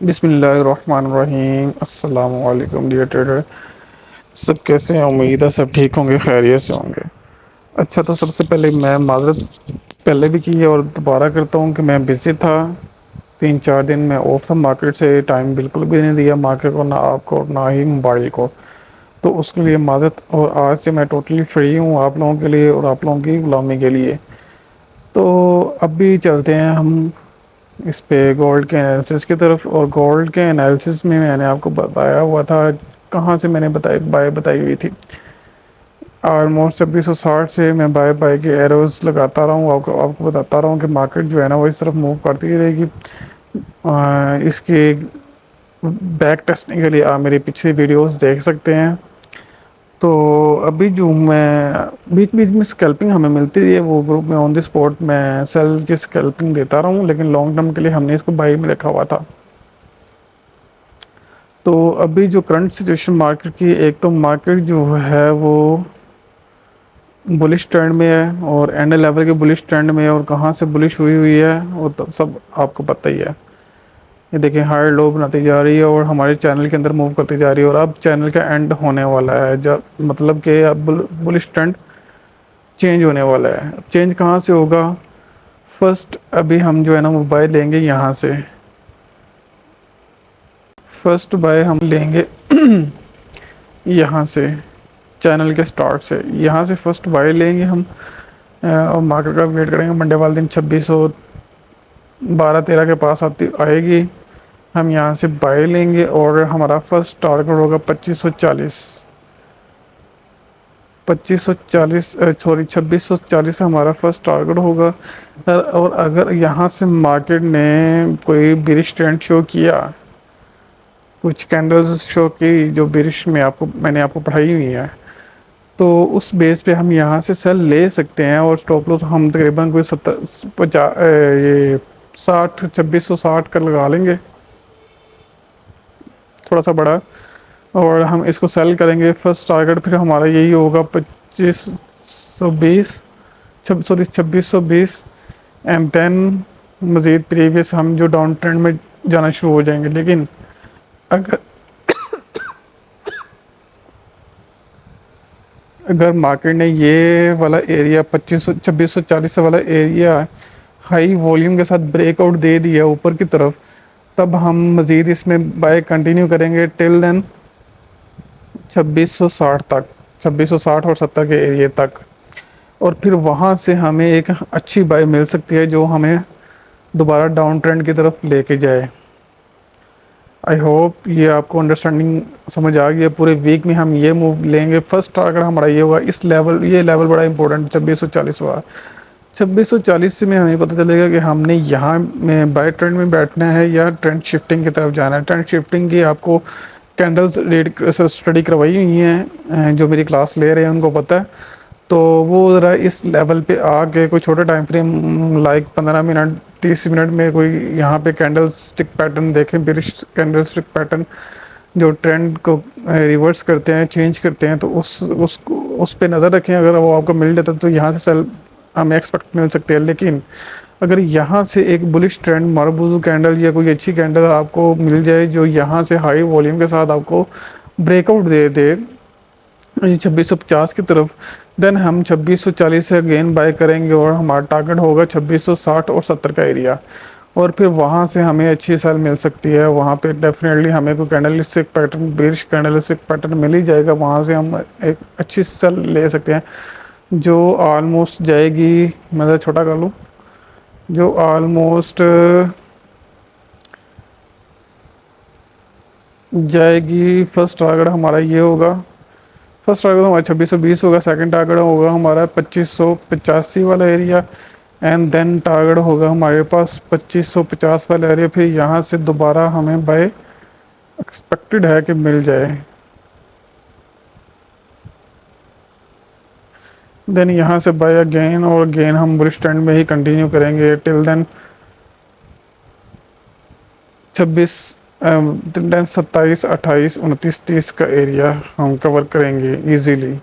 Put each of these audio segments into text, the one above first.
बिस्मिल्लाहिर्रहमानिर्रहीम। अस्सलाम वालेकुम डियर ट्रेडर। सब कैसे हैं? उम्मीद है सब ठीक होंगे, खैरियत से होंगे। अच्छा, तो सबसे पहले मैं माज़रत पहले भी की है और दोबारा करता हूँ कि मैं बिज़ी था। 3-4 दिन मैं ऑफ था मार्केट से, टाइम बिल्कुल भी नहीं दिया मार्केट को, ना आपको ना ही मोबाइल को। तो उसके लिए माज़रत, और आज से मैं टोटली फ्री हूँ आप लोगों के लिए और आप लोगों की गुलामी के लिए। तो अभी चलते हैं हम इस पे गोल्ड के एनालिसिस की तरफ। और गोल्ड के एनालिसिस में मैंने आपको बताया हुआ था, कहाँ से मैंने बाय बताई हुई थी। ऑलमोस्ट 2660 से मैं बाय बाय के एरोज लगाता रहा हूँ, आपको बताता रहा हूँ कि मार्केट जो है ना वो इस तरफ मूव करती रहेगी। इसकी बैक टेस्टिंग के लिए आप मेरी पिछली वीडियोस देख सकते हैं। तो अभी जो मैं बीच बीच में स्कैल्पिंग हमें मिलती है, वो ग्रुप में ऑन द स्पॉट मैं सेल की स्कैल्पिंग देता रहा हूँ, लेकिन लॉन्ग टर्म के लिए हमने इसको बाई में रखा हुआ था। तो अभी जो करंट सिचुएशन मार्केट की, एक तो मार्केट जो है वो बुलिश ट्रेंड में है और एंड लेवल के बुलिश ट्रेंड में है, और कहाँ से बुलिश हुई हुई है वो तो सब आपको पता ही है। ये देखिए हाई लो बनाती जा रही है और हमारे चैनल के अंदर मूव करती जा रही है, और अब चैनल का एंड होने वाला है, जब मतलब कि अब बुलिश ट्रेंड चेंज होने वाला है। अब चेंज कहाँ से होगा? फर्स्ट अभी हम जो है ना मोबाइल लेंगे यहाँ से। फर्स्ट बाय हम लेंगे यहाँ से, चैनल के स्टार्ट से यहाँ से फर्स्ट बाय लेंगे हम। और मार्केट का वेट करेंगे मंडे वाले दिन 2612-13 के पास आती आएगी। हम यहाँ से बाय लेंगे और हमारा फर्स्ट टारगेट होगा 2540। 2540 सॉरी 2640 हमारा फर्स्ट टारगेट होगा। और अगर यहाँ से मार्केट ने कोई बिरिश ट्रेंड शो किया, कुछ कैंडल्स शो की जो बिरिश में मैंने आपको पढ़ाई हुई है, तो उस बेस पे हम यहाँ से सेल ले सकते हैं। और स्टॉप लॉस हम तकरीबन कोई 2660 का लगा लेंगे, थोड़ा सा बड़ा। और हम इसको सेल करेंगे। फर्स्ट टारगेट फिर हमारा यही होगा 2520, सॉरी 2620। एंड देन मज़ीद प्रीवियस हम जो डाउन ट्रेंड में जाना शुरू हो जाएंगे। लेकिन अगर अगर मार्केट ने ये वाला एरिया 2640 वाला एरिया हाई वॉल्यूम के साथ ब्रेकआउट दे दिया ऊपर की तरफ, तब हम मज़ीद इसमें बाय कंटिन्यू करेंगे टिल देन 2660 तक, 2660 और 70 के एरिया तक। और फिर वहाँ से हमें एक अच्छी बाय मिल सकती है जो हमें दोबारा डाउन ट्रेंड की तरफ लेके जाए। आई होप ये आपको अंडरस्टैंडिंग समझ आ गई है। पूरे वीक में हम ये मूव लेंगे। फर्स्ट टारगेट हमारा ये होगा, इस लेवल, ये लेवल बड़ा इंपॉर्टेंट 2640 हुआ। 2640 से में हमें पता चलेगा कि हमने यहाँ में बाय ट्रेंड में बैठना है या ट्रेंड शिफ्टिंग की तरफ जाना है। ट्रेंड शिफ्टिंग की आपको कैंडल्स रेट स्टडी करवाई हुई हैं, जो मेरी क्लास ले रहे हैं उनको पता है। तो वो ज़रा इस लेवल पे आके कोई छोटा time frame like 15 minute 30 minute में कोई यहाँ पे कैंडल स्टिक पैटर्न देखें, बिरिश कैंडल स्टिक पैटर्न जो ट्रेंड को रिवर्स करते हैं, चेंज करते हैं, तो उस पे नज़र रखें। अगर वो आपको मिल जाता है तो यहाँ से सेल हमें एक्सपेक्ट मिल सकते हैं। लेकिन अगर यहाँ से एक बुलिश ट्रेंड मारुबुजू कैंडल या कोई अच्छी कैंडल आपको मिल जाए जो यहाँ से हाई वॉल्यूम के साथ आपको ब्रेकआउट दे दे 2650 की तरफ, देन हम 2640 से अगेन बाय करेंगे और हमारा टारगेट होगा 2660 और 70 का एरिया। और फिर वहाँ से हमें अच्छी सेल मिल सकती है। वहाँ पे डेफिनेटली हमें कोई candlestick pattern, bearish candlestick pattern मिल ही जाएगा, वहाँ से हम एक अच्छी सेल ले सकते हैं जो ऑलमोस्ट जाएगी, मैं ज़रा छोटा कर लूँ, जो ऑलमोस्ट जाएगी। फर्स्ट टारगेट हमारा ये होगा, फर्स्ट टारगेट हमारा 2620 होगा। सेकंड टारगेट होगा हमारा 2585 वाला एरिया। एंड देन टारगेट होगा हमारे पास 2550 वाला एरिया। फिर यहाँ से दोबारा हमें बाय एक्सपेक्टेड है कि मिल जाए। देन यहाँ से बाय अगेन, और अगेन हम बुलिश ट्रेंड में ही कंटिन्यू करेंगे टिल देन 26 देन 27 28 29 30 का एरिया हम कवर करेंगे इजीली।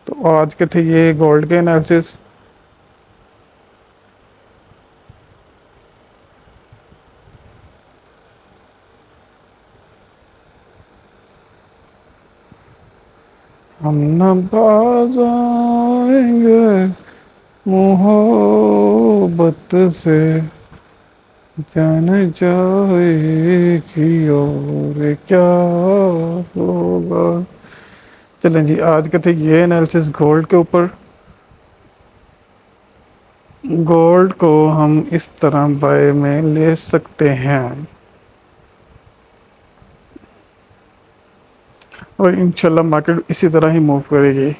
तो आज के थे ये गोल्ड के एनालिसिस। हम न बाज आएंगे मोहब्बत से, जाने जाएगी और क्या होगा। चलें जी, आज के थे ये एनालिसिस गोल्ड के ऊपर। गोल्ड को हम इस तरह बाय में ले सकते हैं और इंशाल्लाह मार्केट इसी तरह ही मूव करेगी।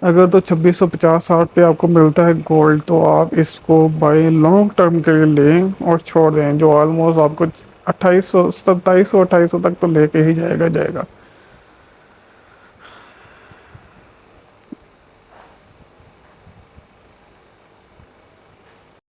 अगर तो 2650-60 पे आपको मिलता है गोल्ड, तो आप इसको बाय लॉन्ग टर्म के लिए लें और छोड़ दें, जो ऑलमोस्ट आपको 2800 2700 2800 तक तो लेके ही जाएगा।